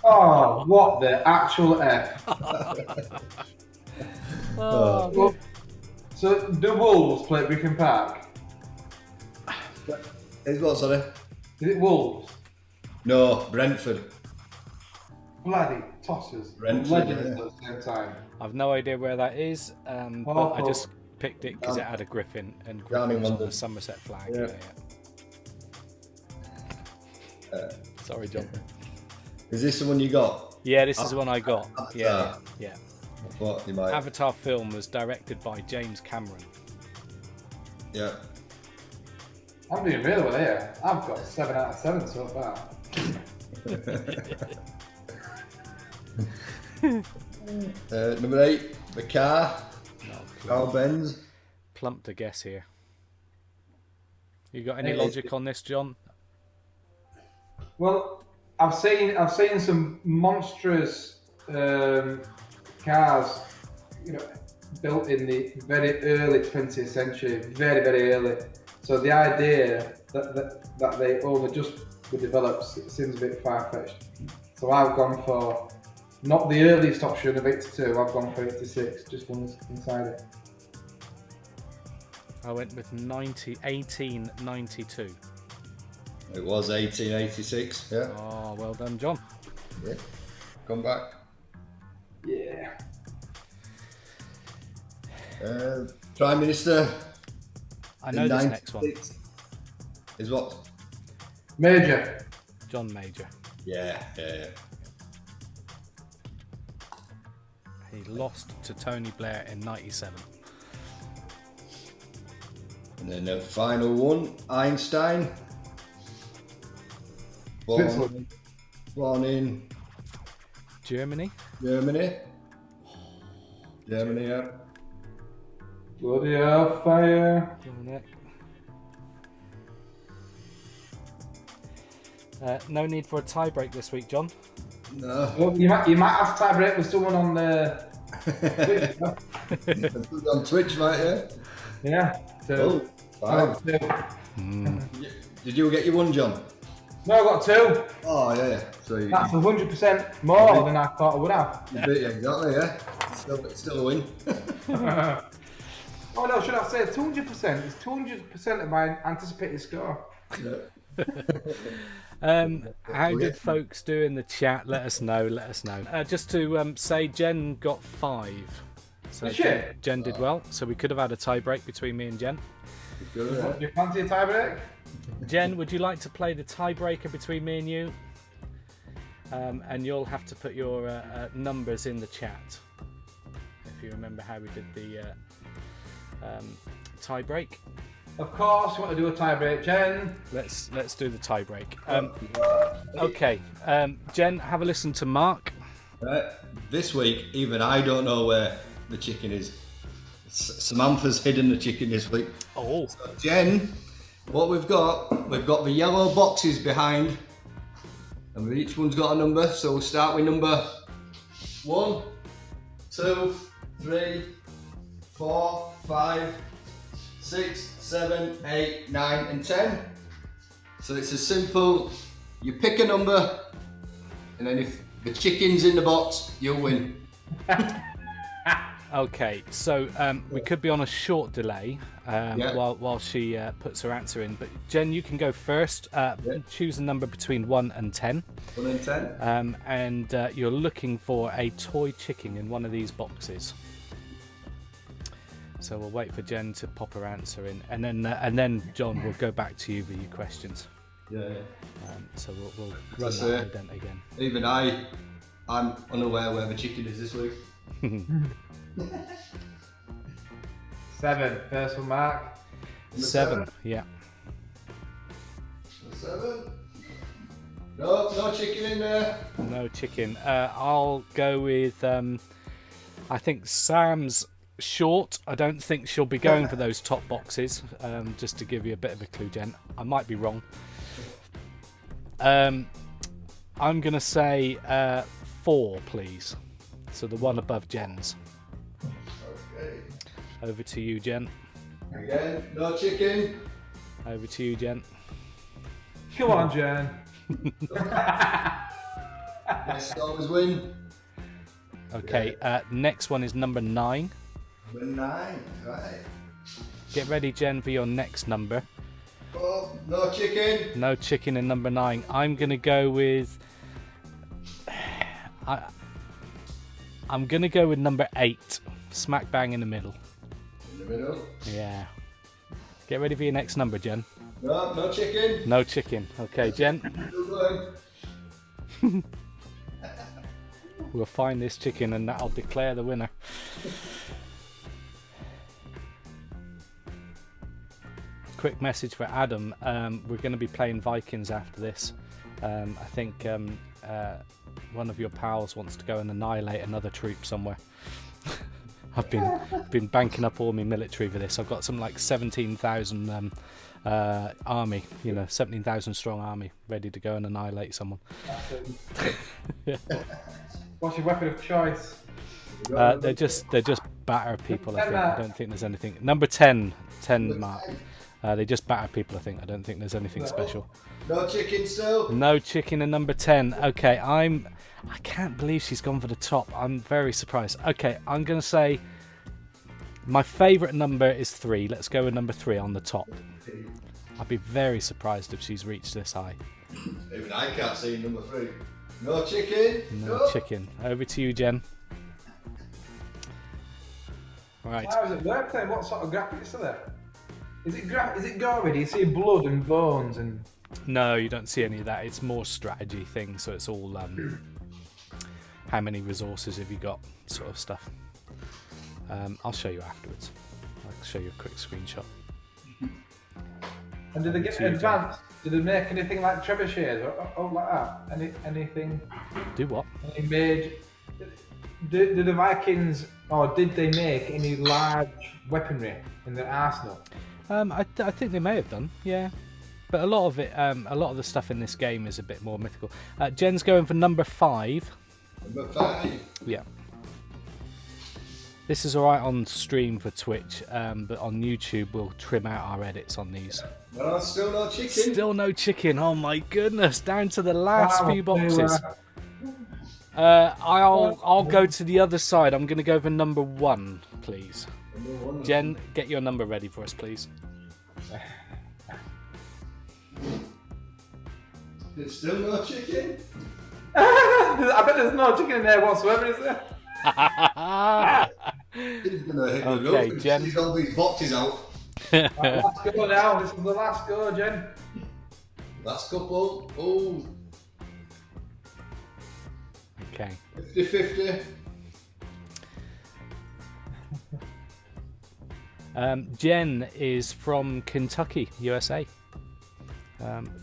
Oh, what the actual F? Well, so the Wolves play at Griffin Park? Is what, sorry? Is it Wolves? No, Brentford. Bloody tossers. Brentford, Legends at the same time. I've no idea where that is, but I just picked it because it had a griffin, and griffin was on the Somerset flag. Yeah. Sorry, John. Is this the one you got? Yeah, this is the one I got. Yeah. I thought you might. Avatar film was directed by James Cameron. Yeah. I'm doing really well here. I've got 7 out of 7 so far. Number 8, the car. Carl Benz. Plumped a guess here. You got any logic on this, John? Well, I've seen some monstrous cars, built in the very early 20th century, very, very early. So the idea that they only just were developed seems a bit far-fetched. So I've gone for not the earliest option of 82. I've gone for 86. Just one inside it. I went with 1892. It was 1886. Yeah. Oh, well done, John. Yeah. Come back. Yeah. Prime Minister. I know this next one. Is what? Major. John Major. Yeah. He lost to Tony Blair in 97. And then the final one, Einstein. Born in Germany. Germany, yeah. Bloody hellfire. No need for a tie break this week, John. No. Well, you might have to tie break with someone on the Twitch. On Twitch, mate, yeah. So, fine. Did you get your one, John? No, I got 2. Oh, yeah. So that's 100% more than I thought I would have. You beat exactly, yeah. Still a win. Oh no, should I say 200%? It's 200% of my anticipated score. How did folks do in the chat? Let us know. Just to say, Jen got 5. So Jen did well. So we could have had a tie break between me and Jen. Do you fancy a tie break? Jen, would you like to play the tiebreaker between me and you? and you'll have to put your numbers in the chat if you remember how we did the tie break. Of course, you want to do a tie break, Jen. Let's do the tie break. Okay, Jen, have a listen to Mark. This week, even I don't know where the chicken is. Samantha's hidden the chicken this week. Oh. So, Jen, what we've got the yellow boxes behind, and each one's got a number. So we'll start with number 1, 2, 3, 4, 5, 6, 7, 8, 9, and 10. So it's as simple. You pick a number, and then if the chicken's in the box, you'll win. Okay, so we could be on a short delay while she puts her answer in. But Jen, you can go first. Choose a number between 1 and 10. 1 and 10. And you're looking for a toy chicken in one of these boxes. So we'll wait for Jen to pop her answer in, and then John will go back to you with your questions. Yeah. So we'll run that ident again. Even I'm unaware where the chicken is this week. 7. First one, Mark. 7. Yeah. 7. No chicken in there. No chicken. I'll go with. I think Sam's short. I don't think she'll be going for those top boxes. Just to give you a bit of a clue, Jen. I might be wrong. I'm going to say 4, please. So the one above Jen's. Okay. Over to you, Jen. Again, no chicken. Over to you, Jen. Come on, Jen. Yes, always win. Okay, next one is number 9. Number 9, right. Get ready, Jen, for your next number. Oh, no chicken. No chicken in number 9. I'm going to go with... I'm going to go with number 8. Smack bang in the middle. In the middle? Yeah. Get ready for your next number, Jen. No chicken. No chicken. Okay, Jen. We'll find this chicken and that'll declare the winner. Quick message for Adam. We're going to be playing Vikings after this. I think one of your pals wants to go and annihilate another troop somewhere. I've been banking up all my military for this. I've got some like 17,000 army, 17,000 strong army ready to go and annihilate someone. What's your weapon of choice? They're just batter people, I think. I don't think there's anything. Number 10 Mark. They just batter people, I think. I don't think there's anything special. No chicken still. No chicken in number 10. Okay, I can't believe she's gone for the top. I'm very surprised. Okay, I'm going to say my favourite number is 3. Let's go with number 3 on the top. I'd be very surprised if she's reached this high. Even I can't see number 3. No chicken. No chicken. Over to you, Jen. Right. How does it work then? What sort of graphics are there? Is it gory? Do you see blood and bones and? No, you don't see any of that. It's more strategy thing. So it's all how many resources have you got, sort of stuff. I'll show you afterwards. I'll show you a quick screenshot. And did they get advanced? Did they make anything like trebuchets or like that? Anything? Do what? Any made? Did the Vikings, or did they make any large weaponry in their arsenal? I think they may have done, yeah. But a lot of it, a lot of the stuff in this game is a bit more mythical. Jen's going for number 5. Number 5. Yeah. This is alright on stream for Twitch, but on YouTube we'll trim out our edits on these. No, still no chicken. Still no chicken. Oh my goodness! Down to the last few boxes. I'll go to the other side. I'm going to go for number 1, please. Number 1. Jen, get your number ready for us, please. There's still no chicken. I bet there's no chicken in there whatsoever, is there? He's gonna hit Okay, Jen. He's all these boxes out. Right, last go now. This is the last go, Jen. Last couple. Oh. Okay. 50-50. Jen is from Kentucky, USA.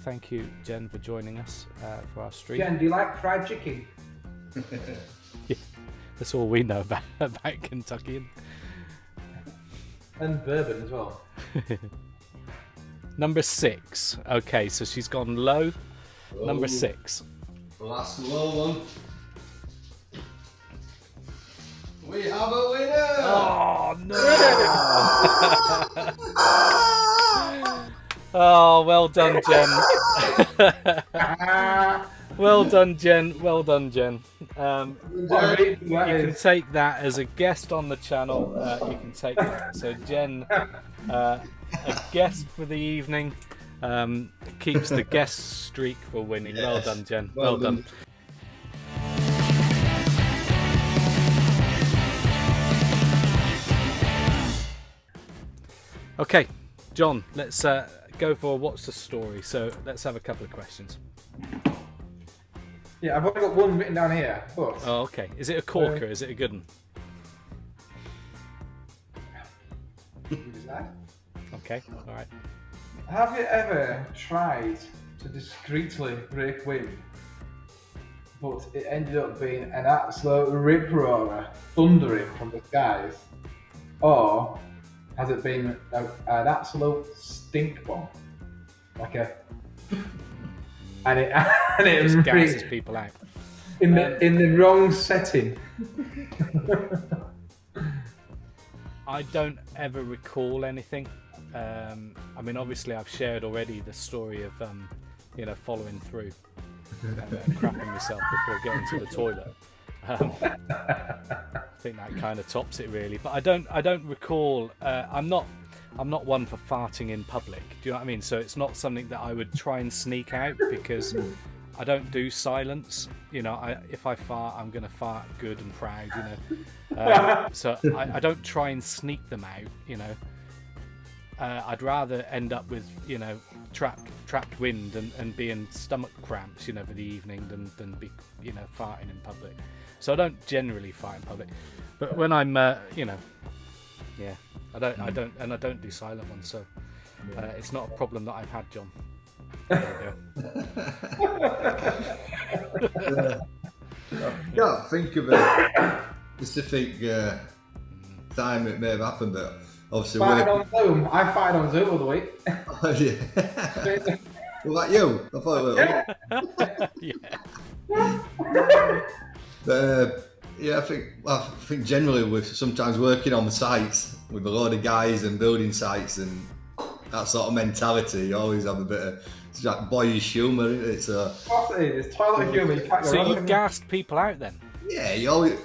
Thank you, Jen, for joining us for our stream. Jen, do you like fried chicken? Yeah, that's all we know about Kentucky. And bourbon as well. Number 6. Okay, so she's gone low. Number 6. Last low one. We have a winner! Oh no! Oh, well done, Jen. Well done, Jen. Well done, Jen. You can take that as a guest on the channel. You can take that. So, Jen, a guest for the evening, keeps the guest streak for winning. Yes. Well done, Jen. Well done. Okay, John, let's go for what's the story. So let's have a couple of questions. Yeah, I've only got one written down here. But, oh, okay. Is it a corker? Is it a good one? Okay, all right. Have you ever tried to discreetly break wind, but it ended up being an absolute rip-roarer, thundering from the skies? Or has it been an absolute stink bomb? Like a... and it just gasses people out. In the wrong setting. I don't ever recall anything. I mean, obviously I've shared already the story of following through and crapping myself before getting to the toilet. I think that kind of tops it really, but I don't recall. I'm not one for farting in public. Do you know what I mean? So it's not something that I would try and sneak out because I don't do silence. If I fart, I'm gonna fart good and proud. So I don't try and sneak them out. I'd rather end up with trapped wind and be in stomach cramps for the evening than be farting in public. So I don't generally fart in public, but when I'm I don't do silent ones, so it's not a problem that I've had, John. There you go. I can't think of a specific time it may have happened, but obviously on Zoom. I fired on Zoom all the week. Oh, yeah. Was that you? I thought it was. Yeah. I think generally we're sometimes working on the sites with a load of guys and building sites and that sort of mentality. You always have a bit of like boyish humour, isn't it? So it's toilet humour. So you've gassed people out then? Yeah,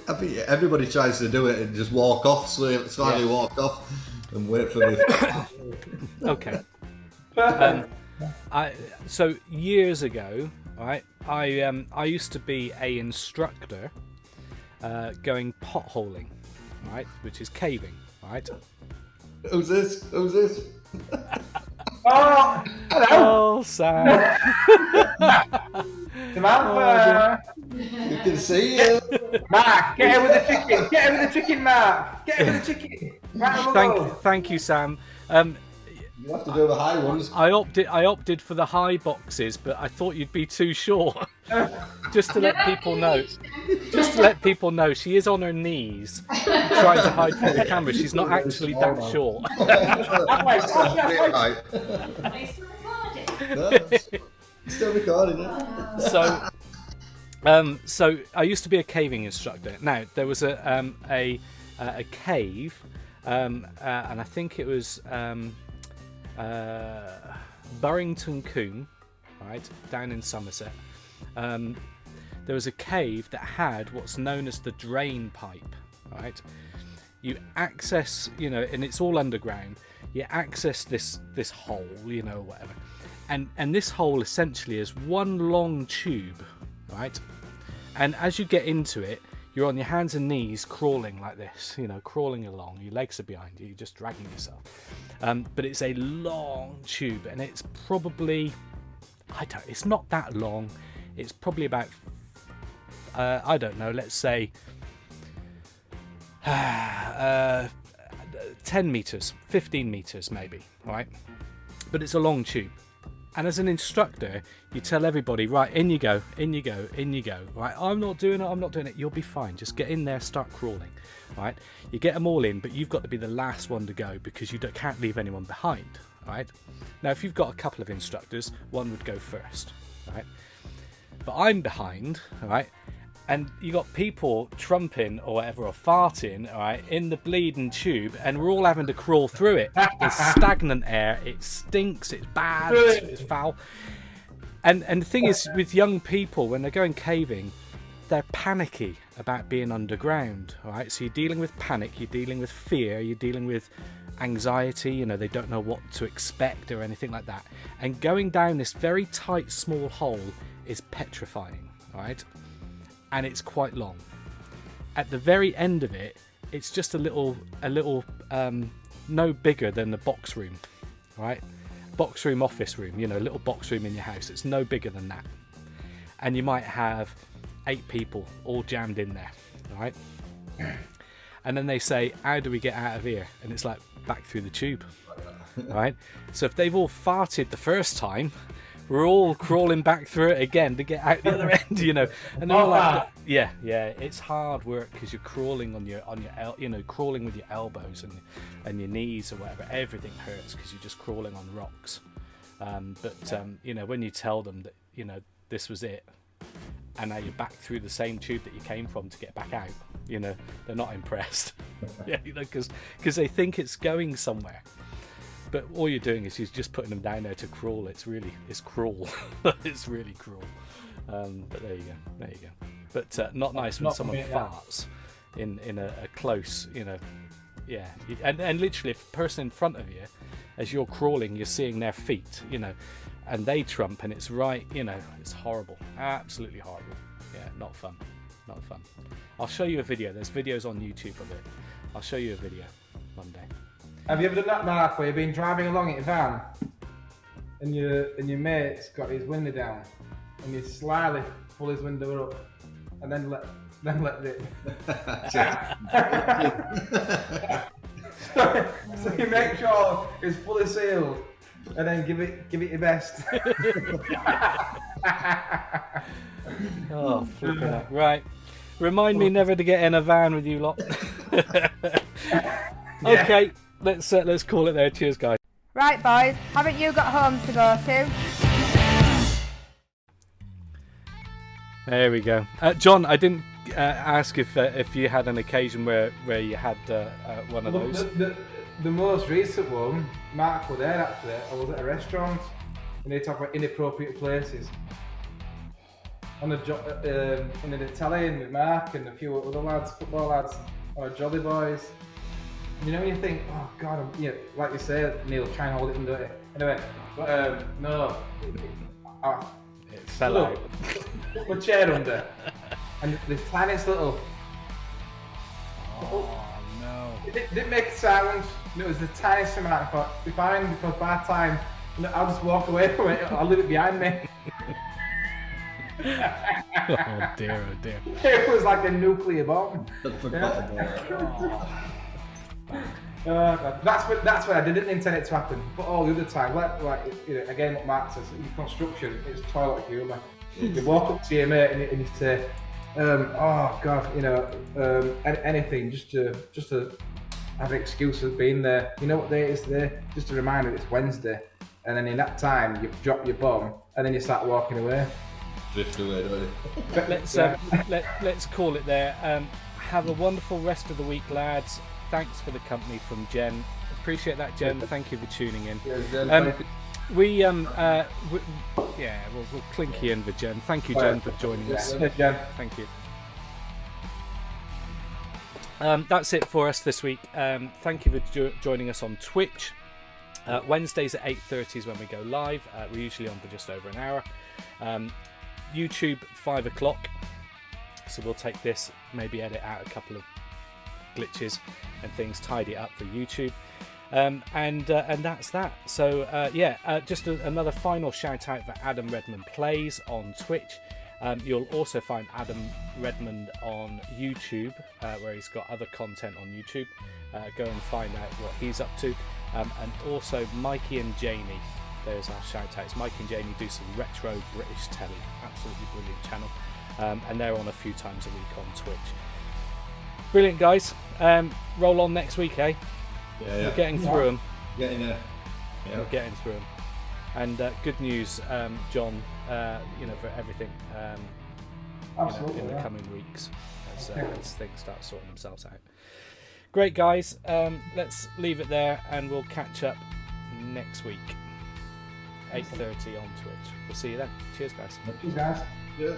I think everybody tries to do it and just walk off, slightly walk off and wait for me. Okay. So years ago, right, I used to be a instructor going potholing, right, which is caving, right. Who's this? Oh, hello. Oh, Sam. Samantha. You can see you. Mark, get her with the chicken. Get her with the chicken, Mark. Get her with the chicken. Right, thank you, Sam. You have to do the high ones. I opted for the high boxes, but I thought you'd be too short. Just to let people know. Just to let people know, she is on her knees trying to hide from the camera. She's not actually that short. Still recording it. So I used to be a caving instructor. Now there was a cave, and I think it was Burrington Combe, right, down in Somerset. There was a cave that had what's known as the drain pipe, right? You access, and it's all underground. You access this hole, whatever, and this hole essentially is one long tube, right? And as you get into it, you're on your hands and knees crawling like this, crawling along. Your legs are behind you, you're just dragging yourself. But it's a long tube, and it's probably, it's not that long. It's probably about I don't know, let's say 10 meters, 15 meters maybe, right? But it's a long tube. And as an instructor, you tell everybody, right, in you go, in you go, in you go, right? I'm not doing it, you'll be fine. Just get in there, start crawling, right? You get them all in, but you've got to be the last one to go because you can't leave anyone behind, right? Now, if you've got a couple of instructors, one would go first, right? But I'm behind, right? And you got people trumping or whatever, or farting, all right, in the bleeding tube, and we're all having to crawl through it. There's stagnant air, it stinks, it's bad, it's foul. And the thing is, with young people, when they're going caving, they're panicky about being underground, all right? So you're dealing with panic, you're dealing with fear, you're dealing with anxiety, you know, they don't know what to expect or anything like that. And going down this very tight, small hole is petrifying, all right? And it's quite long. At the very end of it, it's just a little no bigger than the box room, right? Box room, office room, you know, little box room in your house. It's no bigger than that. And you might have 8 people all jammed in there, right? And then they say, how do we get out of here? And it's like, back through the tube, right? So if they've all farted the first time, we're all crawling back through it again to get out the other end, you know. And they're all like, yeah, it's hard work because you're crawling on your you know, crawling with your elbows and your knees or whatever. Everything hurts because you're just crawling on rocks. But you know, when you tell them that, you know, this was it, and now you're back through the same tube that you came from to get back out, you know, they're not impressed. Yeah, you know, because they think it's going somewhere. But all you're doing is you're just putting them down there to crawl. It's cruel. It's really cruel. But there you go. But not nice when someone farts in a close, you know. Yeah, and literally, if a person in front of you, as you're crawling, you're seeing their feet, you know, and they trump, and it's right, you know, it's horrible, absolutely horrible. Yeah, not fun. I'll show you a video. There's videos on YouTube of it. I'll show you a video Monday. Have you ever done that, Mark, where you've been driving along in your van and your mate's got his window down and you slyly pull his window up and then let it so you make sure it's fully sealed and then give it your best. Oh, flipping it. Right. Remind me never to get in a van with you lot. Okay. Let's call it there. Cheers, guys. Right, boys, haven't you got homes to go to? There we go. John, I didn't ask if you had an occasion where you had one of those. The most recent one, Mark was there actually. I was at a restaurant and they talk about inappropriate places. On in an Italian with Mark and a few other lads, football lads, or Jolly Boys. You know when you think, oh God, like you say, Neil, try and hold it under it. Anyway, no. It fell out. Put my chair under. And this tiniest little... Oh no. It didn't make a sound. It was the tiniest amount. I thought, be fine, because by the time, I'll just walk away from it. I'll leave it behind me. Oh dear. It was like a nuclear bomb. That's what I didn't intend it to happen. But all the other times, like you know, again, what Mark says, in construction, it's toilet humour. You walk up to your mate and you say, "Oh God, you know, anything just to have an excuse of being there. You know what day it is today? Just a reminder, it's Wednesday." And then in that time, you drop your bomb and then you start walking away. Drift away, don't you? Let's call it there. Have a wonderful rest of the week, lads. Thanks for the company from Jen. Appreciate that, Jen. Thank you for tuning in. We'll clink you in for Jen. Thank you, Jen, for joining us. Jen. Thank you. That's it for us this week. Thank you for joining us on Twitch. Wednesdays at 8:30 is when we go live. We're usually on for just over an hour. YouTube 5 o'clock. So we'll take this, maybe edit out a couple of glitches and things, tidy it up for YouTube. And that's that. So just another final shout out for Adam Redmond Plays on Twitch. You'll also find Adam Redmond on YouTube, where he's got other content on YouTube. Go and find out what he's up to. And also Mikey and Janie. There's our shout outs. Mikey and Janie do some retro British telly. Absolutely brilliant channel. And they're on a few times a week on Twitch. Brilliant, guys. Roll on next week, eh? Yeah. We're getting through them. Getting there. Yeah. We're getting through them. And good news, John, for everything Absolutely, in the coming weeks as things start sorting themselves out. Great, guys. Let's leave it there, and we'll catch up next week, 8:30 on Twitch. We'll see you then. Cheers, guys. Cheers, guys. Yes.